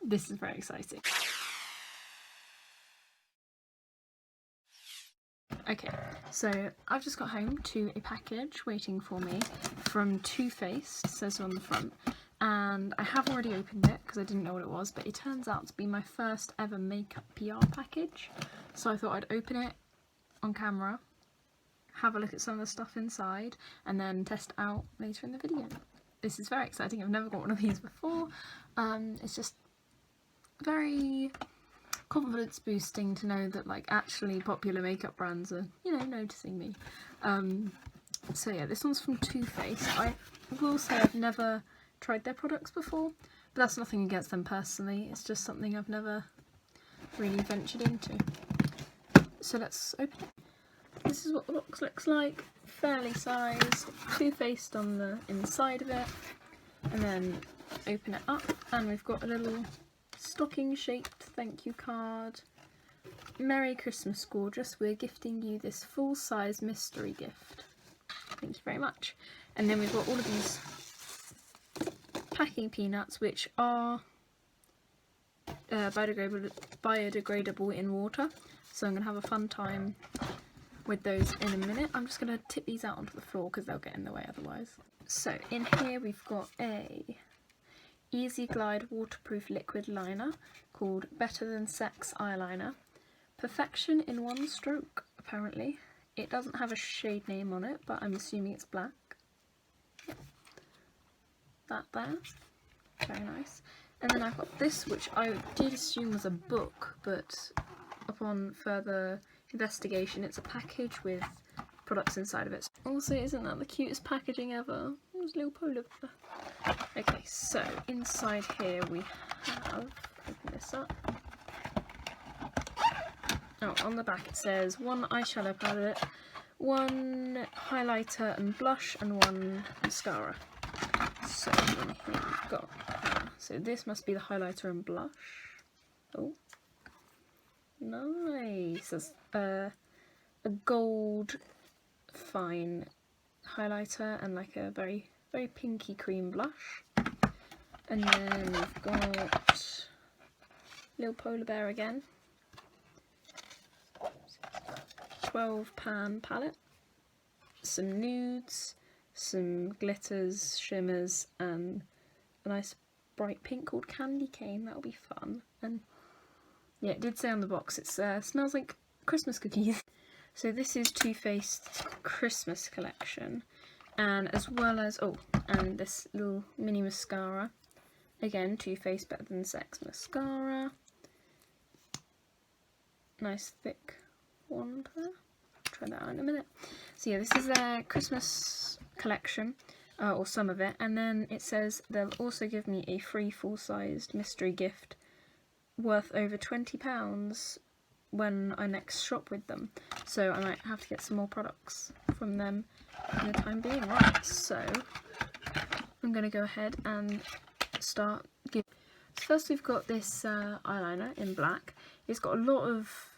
This is very exciting. Okay, so I've just got home to a package waiting for me from Too Faced, says so on the front, and I have already opened it because I didn't know what it was, but it turns out to be my first ever makeup PR package, so I thought I'd open it on camera, have a look at some of the stuff inside, and then test it out later in the video. This is very exciting. I've never got one of these before. It's just very confidence boosting to know that like actually popular makeup brands are, you know, noticing me. So yeah, this one's from Too Faced. I will say I've never tried their products before, but that's nothing against them personally. It's just something I've never really ventured into. So let's open it. This is what the box looks like, fairly sized, Too Faced on the inside of it, and then open it up and we've got a little stocking shaped thank you card. Merry Christmas gorgeous, we're gifting you this full size mystery gift. Thank you very much. And then we've got all of these packing peanuts which are biodegradable in water, so I'm going to have a fun time with those in a minute. I'm just going to tip these out onto the floor because they'll get in the way otherwise. So in here we've got a Easy Glide waterproof liquid liner called Better Than Sex eyeliner. Perfection in one stroke, apparently. It doesn't have a shade name on it, but I'm assuming it's black. Yep. That there. Very nice. And then I've got this, which I did assume was a book, but upon further investigation, it's a package with products inside of it. Also, isn't that the cutest packaging ever? There's a little polar bear. Okay, so inside here we have, open this up. Oh, on the back it says 1 eyeshadow palette, 1 highlighter and blush, and 1 mascara. So in here we've got, so this must be the highlighter and blush. Oh, nice. There's a gold fine highlighter and like a very pinky cream blush. And then we've got little polar bear again. 12 pan palette, some nudes, some glitters, shimmers, and a nice bright pink called Candy Cane. That'll be fun. And yeah, it did say on the box it smells like Christmas cookies. So this is Too Faced's Christmas collection, and as well as, oh, and this little mini mascara. Again, Too Faced Better Than Sex mascara. Nice thick wand there. Try that out in a minute. So yeah, this is their Christmas collection, or some of it, and then it says they'll also give me a free full-sized mystery gift worth over £20 when I next shop with them. So I might have to get some more products from them in the time being. Right, so I'm going to go ahead and start giving. So first we've got this eyeliner in black. It's got a lot of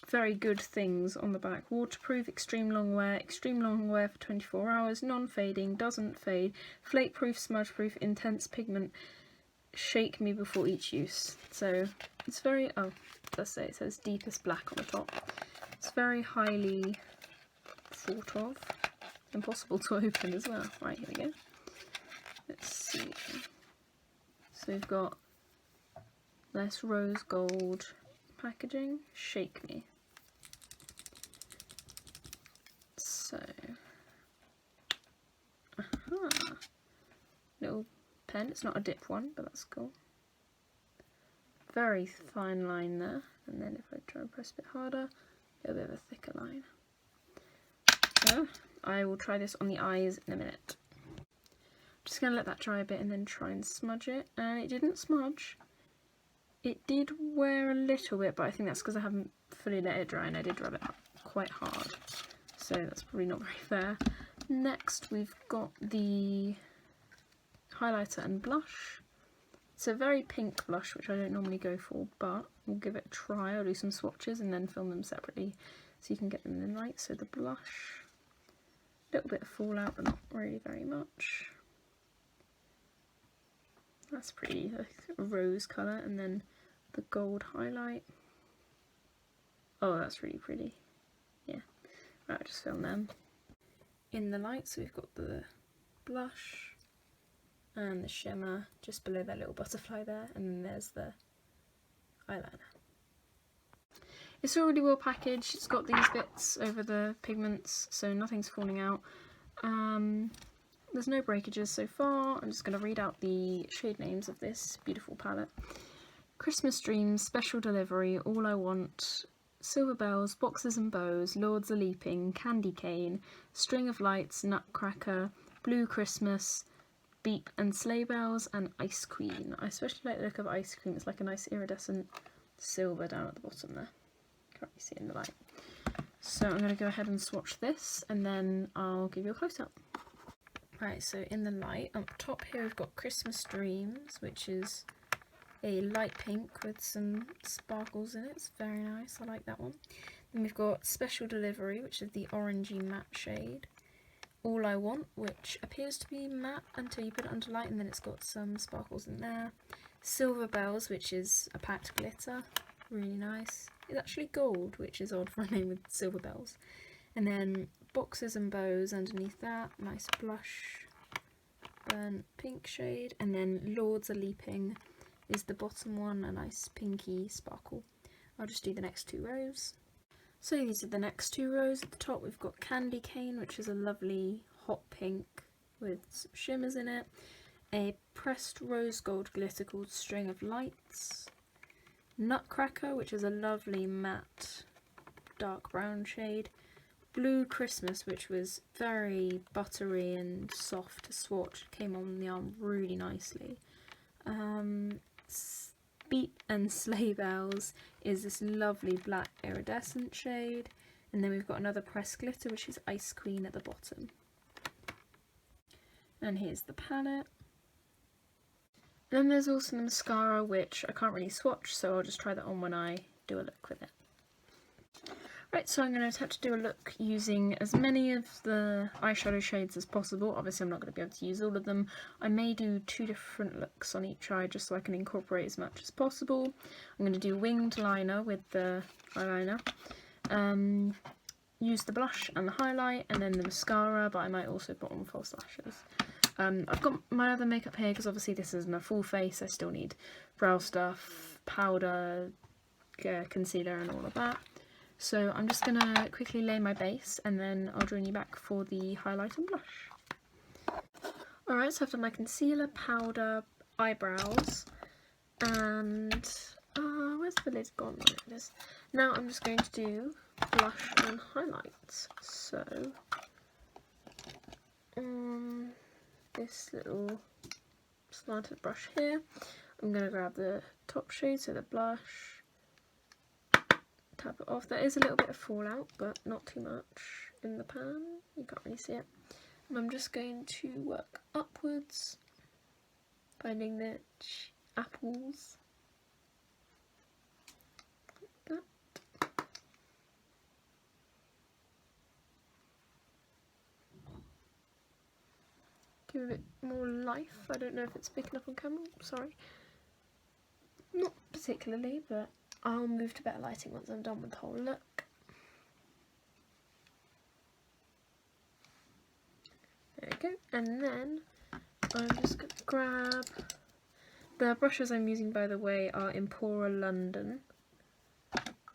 very good things on the back. Waterproof, extreme long wear for 24 hours, non-fading, doesn't fade, flake proof, smudge proof, intense pigment, shake me before each use. So it's very, oh, it does say, it says deepest black on the top. It's very highly thought of. Impossible to open as well. Right, here we go. Let's see. So we've got nice rose gold packaging. Shake me. So, little pen. It's not a dip one, but that's cool. Very fine line there. And then if I try and press a bit harder, a bit of a thicker line. So, I will try this on the eyes in a minute. Just going to let that dry a bit and then try and smudge it. And it didn't smudge. It did wear a little bit, but I think that's because I haven't fully let it dry and I did rub it up quite hard. So that's probably not very fair. Next we've got the highlighter and blush. It's a very pink blush, which I don't normally go for, but we'll give it a try. I'll do some swatches and then film them separately so you can get them in right. So the blush, a little bit of fallout, but not really very much. That's pretty, like a rose colour, and then the gold highlight. Oh, that's really pretty. Yeah, right, I'll just film them. In the light, so we've got the blush and the shimmer just below that little butterfly there, and then there's the eyeliner. It's already well packaged. It's got these bits over the pigments, so nothing's falling out. There's no breakages so far. I'm just going to read out the shade names of this beautiful palette. Christmas Dreams, Special Delivery, All I Want, Silver Bells, Boxes and Bows, Lords a Leaping, Candy Cane, String of Lights, Nutcracker, Blue Christmas, Beep and Sleigh Bells, and Ice Queen. I especially like the look of Ice Queen. It's like a nice iridescent silver down at the bottom there. Can't really see it in the light. So I'm going to go ahead and swatch this, and then I'll give you a close-up. Right, so in the light, up top here we've got Christmas Dreams, which is a light pink with some sparkles in it. It's very nice, I like that one. Then we've got Special Delivery, which is the orangey matte shade. All I Want, which appears to be matte until you put it under light, and then it's got some sparkles in there. Silver Bells, which is a packed glitter, really nice. It's actually gold, which is odd for a name with Silver Bells. And then Boxes and Bows underneath that, nice blush, burnt pink shade. And then Lords a Leaping is the bottom one, a nice pinky sparkle. I'll just do the next two rows. So these are the next two rows. At the top we've got Candy Cane, which is a lovely hot pink with some shimmers in it. A pressed rose gold glitter called String of Lights. Nutcracker, which is a lovely matte dark brown shade. Blue Christmas, which was very buttery and soft to swatch, came on the arm really nicely. Beep and Sleigh Bells is this lovely black iridescent shade, and then we've got another pressed glitter, which is Ice Queen at the bottom. And here's the palette. Then there's also the mascara, which I can't really swatch, so I'll just try that on when I do a look with it. Right, so I'm going to attempt to do a look using as many of the eyeshadow shades as possible. Obviously I'm not going to be able to use all of them. I may do 2 different looks on each eye just so I can incorporate as much as possible. I'm going to do winged liner with the eyeliner, use the blush and the highlight, and then the mascara, but I might also put on false lashes. I've got my other makeup here because obviously this isn't a full face. I still need brow stuff, powder, concealer and all of that. So I'm just going to quickly lay my base, and then I'll join you back for the highlight and blush. Alright, so I've done my concealer, powder, eyebrows, and where's the lid gone? There it is. Now I'm just going to do blush and highlights. So this little slanted brush here, I'm going to grab the top shade, so the blush, tap it off. There is a little bit of fallout, but not too much in the pan. You can't really see it. And I'm just going to work upwards, finding the apples. Like that. Give a bit more life. I don't know if it's picking up on camera. Sorry. Not particularly, but I'll move to better lighting once I'm done with the whole look. There we go. And then I'm just going to grab the brushes I'm using, by the way, are Empora London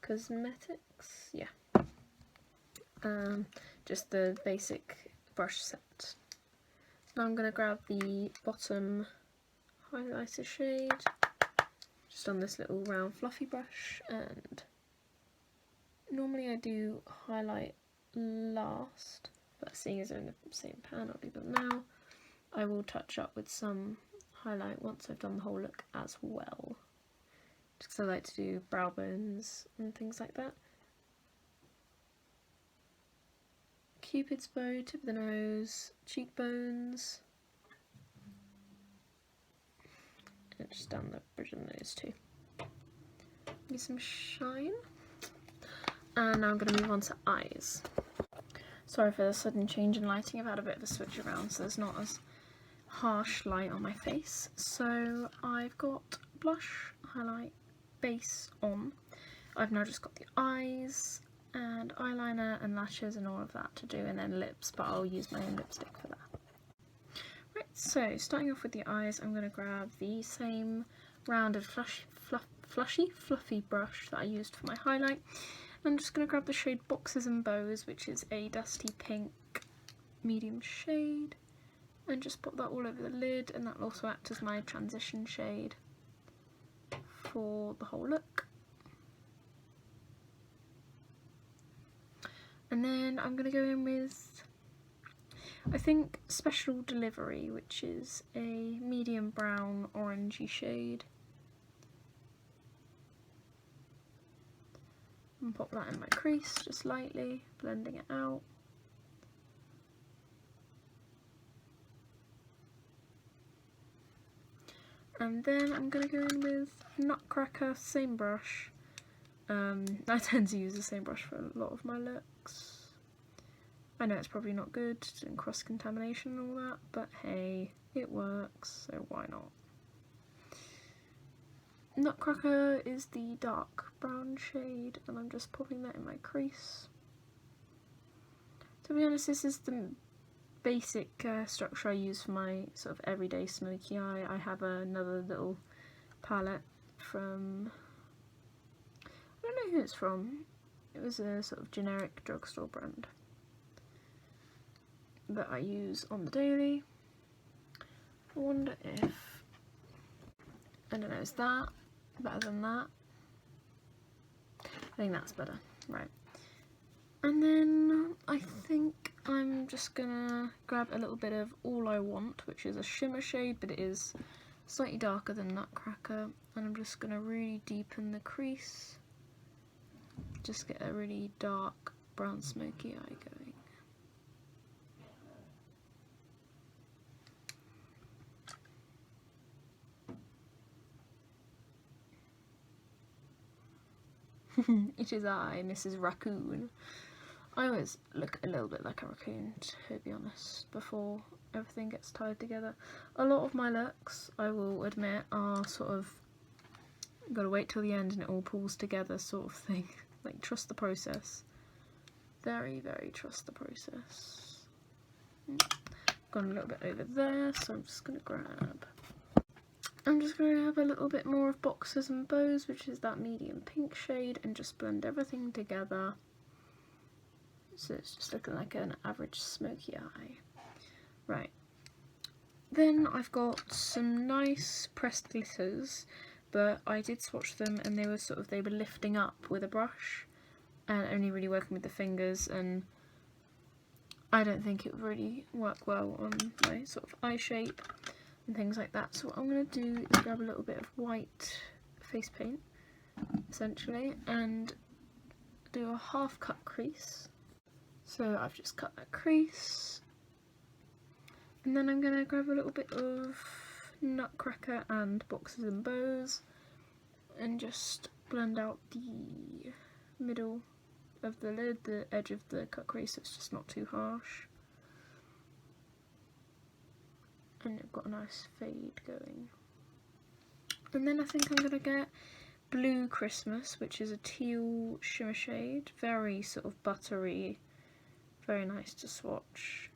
Cosmetics. Yeah. Just the basic brush set. Now I'm going to grab the bottom highlighter shade, just on this little round fluffy brush, and normally I do highlight last, but seeing as they're in the same pan, I'll do them now. I will touch up with some highlight once I've done the whole look as well, just because I like to do brow bones and things like that. Cupid's bow, tip of the nose, cheekbones, and just down the bridge of the nose too. Give some shine. And now I'm going to move on to eyes. Sorry for the sudden change in lighting, I've had a bit of a switch around, so there's not as harsh light on my face, so I've got blush, highlight, base on. I've now just got the eyes and eyeliner and lashes and all of that to do, and then lips, but I'll use my own lipstick for that. Right, so starting off with the eyes, I'm going to grab the same rounded fluffy brush that I used for my highlight. I'm just going to grab the shade Boxes and Bows, which is a dusty pink medium shade, and just put that all over the lid, and that will also act as my transition shade for the whole look. And then I'm going to go in with, I think, Special Delivery, which is a medium brown orangey shade. And pop that in my crease, just lightly, blending it out. And then I'm going to go in with Nutcracker, same brush. I tend to use the same brush for a lot of my looks. I know it's probably not good, and cross-contamination and all that, but hey, it works, so why not? Nutcracker is the dark brown shade, and I'm just popping that in my crease. To be honest, this is the basic structure I use for my sort of everyday smoky eye. I have another little palette from, I don't know who it's from, it was a sort of generic drugstore brand that I use on the daily. I wonder if, I don't know, is that better than that? I think that's better, right. And then I think I'm just gonna grab a little bit of All I Want, which is a shimmer shade, but it is slightly darker than Nutcracker, and I'm just gonna really deepen the crease, just get a really dark brown smoky eye going. It is I, Mrs. Raccoon. I always look a little bit like a raccoon, to be honest, before everything gets tied together. A lot of my looks, I will admit, are sort of, gotta wait till the end and it all pulls together sort of thing. Like, trust the process. Very, very trust the process. Gone a little bit over there, so I'm just gonna have a little bit more of Boxes and Bows, which is that medium pink shade, and just blend everything together. So it's just looking like an average smoky eye. Right. Then I've got some nice pressed glitters, but I did swatch them and they were lifting up with a brush and only really working with the fingers, and I don't think it would really work well on my sort of eye shape and things like that. So what I'm going to do is grab a little bit of white face paint, essentially, and do a half cut crease. So I've just cut that crease, and then I'm going to grab a little bit of Nutcracker and Boxes and Bows and just blend out the middle of the lid, the edge of the cut crease, so it's just not too harsh. And you've got a nice fade going. And then I think I'm going to get Blue Christmas, which is a teal shimmer shade, very sort of buttery, very nice to swatch.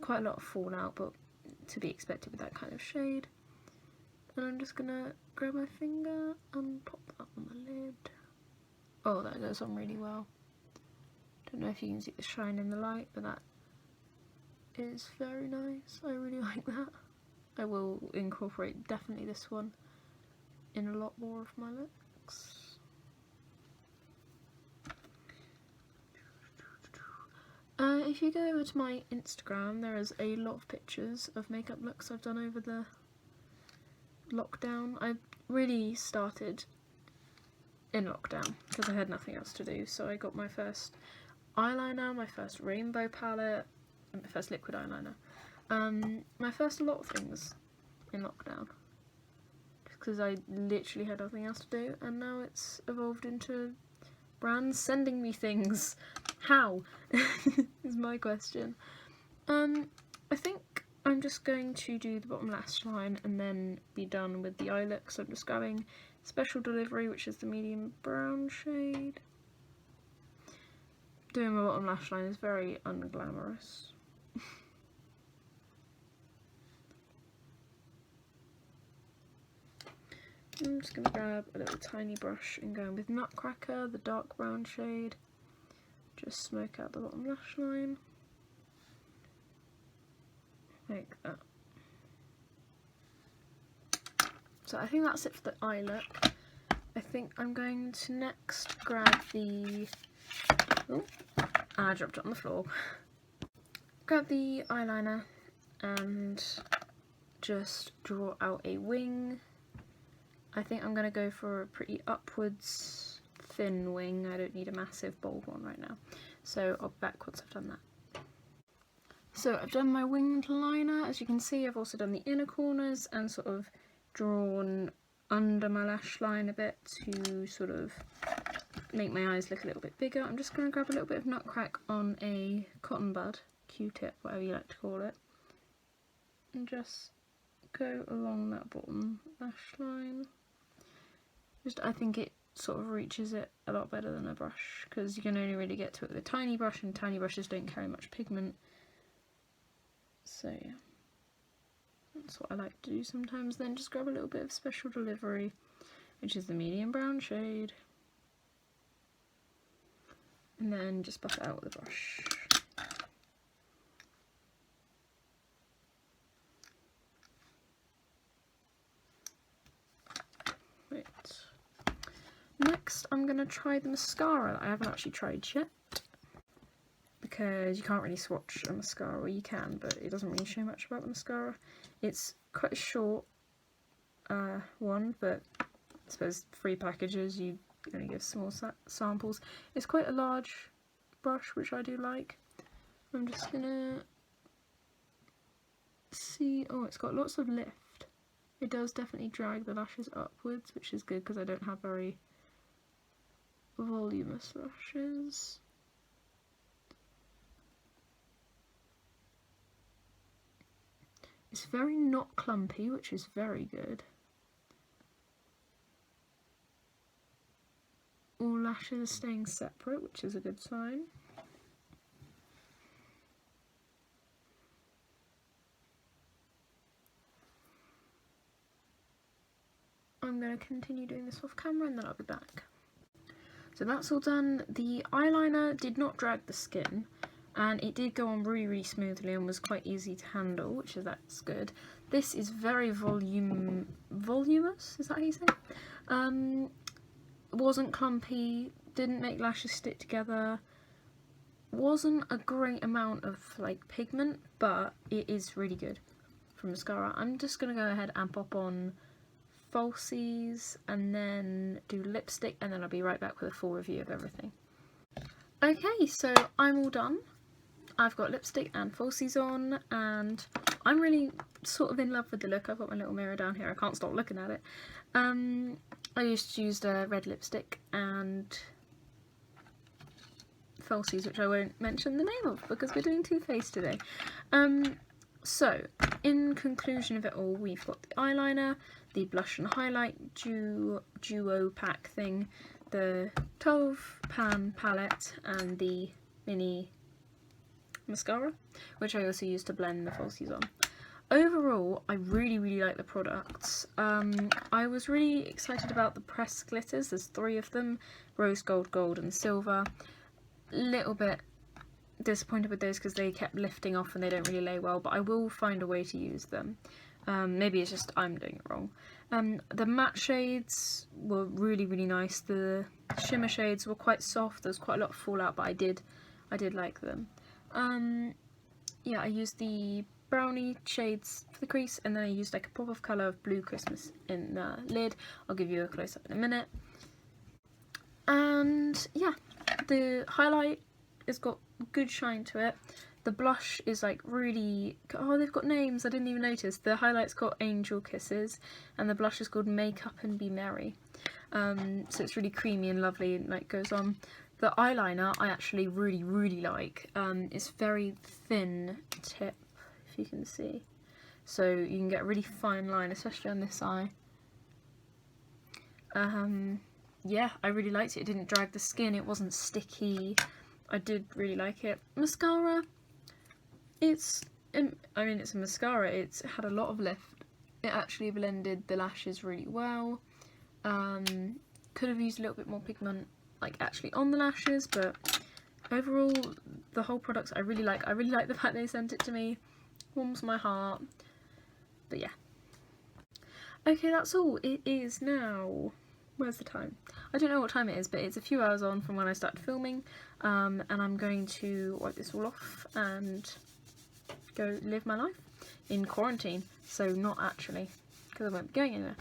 Quite a lot of fallout, but to be expected with that kind of shade. And I'm just going to grab my finger and pop that on the lid. Oh, that goes on really well. Don't know if you can see the shine in the light, but that is very nice. I really like that. I will incorporate definitely this one in a lot more of my looks. If you go over to my Instagram, there is a lot of pictures of makeup looks I've done over the lockdown. I really started in lockdown because I had nothing else to do, so I got my first eyeliner, my first rainbow palette, and my first liquid eyeliner. My first a lot of things in lockdown, because I literally had nothing else to do, and now it's evolved into brands sending me things. How? Is my question. I think I'm just going to do the bottom lash line and then be done with the eye look. So I'm just grabbing Special Delivery, which is the medium brown shade. Doing my bottom lash line is very unglamorous. I'm just going to grab a little tiny brush and go with Nutcracker, the dark brown shade. Just smoke out the bottom lash line. Like that. So I think that's it for the eye look. I think I'm going to next grab the... Oh, I dropped it on the floor. Grab the eyeliner and just draw out a wing. I think I'm going to go for a pretty upwards thin wing. I don't need a massive bold one right now. So I'll be back once I've done that. So I've done my winged liner. As you can see, I've also done the inner corners and sort of drawn under my lash line a bit to sort of make my eyes look a little bit bigger. I'm just going to grab a little bit of Nutcrack on a cotton bud, Q-tip, whatever you like to call it, and just go along that bottom lash line. I think it sort of reaches it a lot better than a brush, because you can only really get to it with a tiny brush, and tiny brushes don't carry much pigment. So yeah, that's what I like to do sometimes. Then just grab a little bit of Special Delivery, which is the medium brown shade, and then just buff it out with a brush. Right. Next, I'm going to try the mascara that I haven't actually tried yet, because you can't really swatch a mascara, or you can, but it doesn't really show much about the mascara. It's quite a short one, but I suppose free packages, you only give small samples. It's quite a large brush, which I do like. I'm just going to see, oh, it's got lots of lift. It does definitely drag the lashes upwards, which is good because I don't have very voluminous lashes. It's very not clumpy, which is very good. All lashes are staying separate, which is a good sign. I'm going to continue doing this off camera and then I'll be back. So that's all done. The eyeliner did not drag the skin, and it did go on really smoothly and was quite easy to handle, that's good. This is very voluminous, is that how you say it? Wasn't clumpy, didn't make lashes stick together, wasn't a great amount of like pigment, but it is really good for mascara. I'm just going to go ahead and pop on falsies and then do lipstick, and then I'll be right back with a full review of everything. Okay, so I'm all done. I've got lipstick and falsies on, and I'm really sort of in love with the look. I've got my little mirror down here, I can't stop looking at it. I used a red lipstick and falsies, which I won't mention the name of because we're doing Too Faced today. So, in conclusion of it all, we've got the eyeliner, the blush and highlight duo pack thing, the 12 pan palette, and the mini mascara, which I also use to blend the falsies on. Overall, I really like the products. I was really excited about the pressed glitters. There's 3 of them, rose gold, gold and silver. Little bit disappointed with those because they kept lifting off and they don't really lay well, but I will find a way to use them. Maybe it's just I'm doing it wrong. The matte shades were really nice. The shimmer shades were quite soft. There was quite a lot of fallout, but I did like them. Yeah, I used the brownie shades for the crease, and then I used like a pop of colour of Blue Christmas in the lid. I'll give you a close up in a minute. And yeah, the highlight has got good shine to it. The blush is like really, oh, they've got names, I didn't even notice. The highlight's got Angel Kisses, and the blush is called Make Up and Be Merry. So it's really creamy and lovely, and like goes on. The eyeliner I actually really like. It's very thin tip, if you can see. so you can get a really fine line, especially on this eye. Yeah, I really liked it. It didn't drag the skin, it wasn't sticky. I did really like it. Mascara, it's a mascara. It's had a lot of lift. It actually blended the lashes really well. Could have used a little bit more pigment, like actually on the lashes, but overall, the whole product I really like. I really like the fact they sent it to me. Warms my heart. But yeah. Okay, that's all. It is now... Where's the time? I don't know what time it is, but it's a few hours on from when I started filming. And I'm going to wipe this all off and go live my life in quarantine. So not actually, because I won't be going anywhere.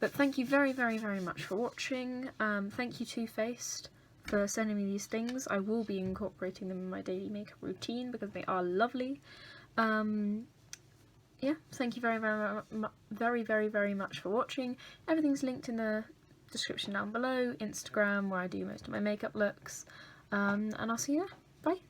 But thank you very, very, very much for watching. Thank you Too Faced for sending me these things. I will be incorporating them in my daily makeup routine because they are lovely. Yeah, thank you very, very, very much for watching. Everything's linked in the description down below, Instagram, where I do most of my makeup looks, and I'll see you there. Bye.